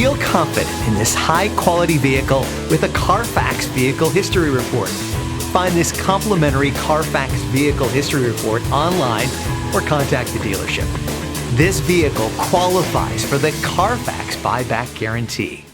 Feel confident in this high-quality vehicle with a CARFAX Vehicle History Report. Find this complimentary CARFAX Vehicle History Report online or contact the dealership. This vehicle qualifies for the CARFAX buyback guarantee.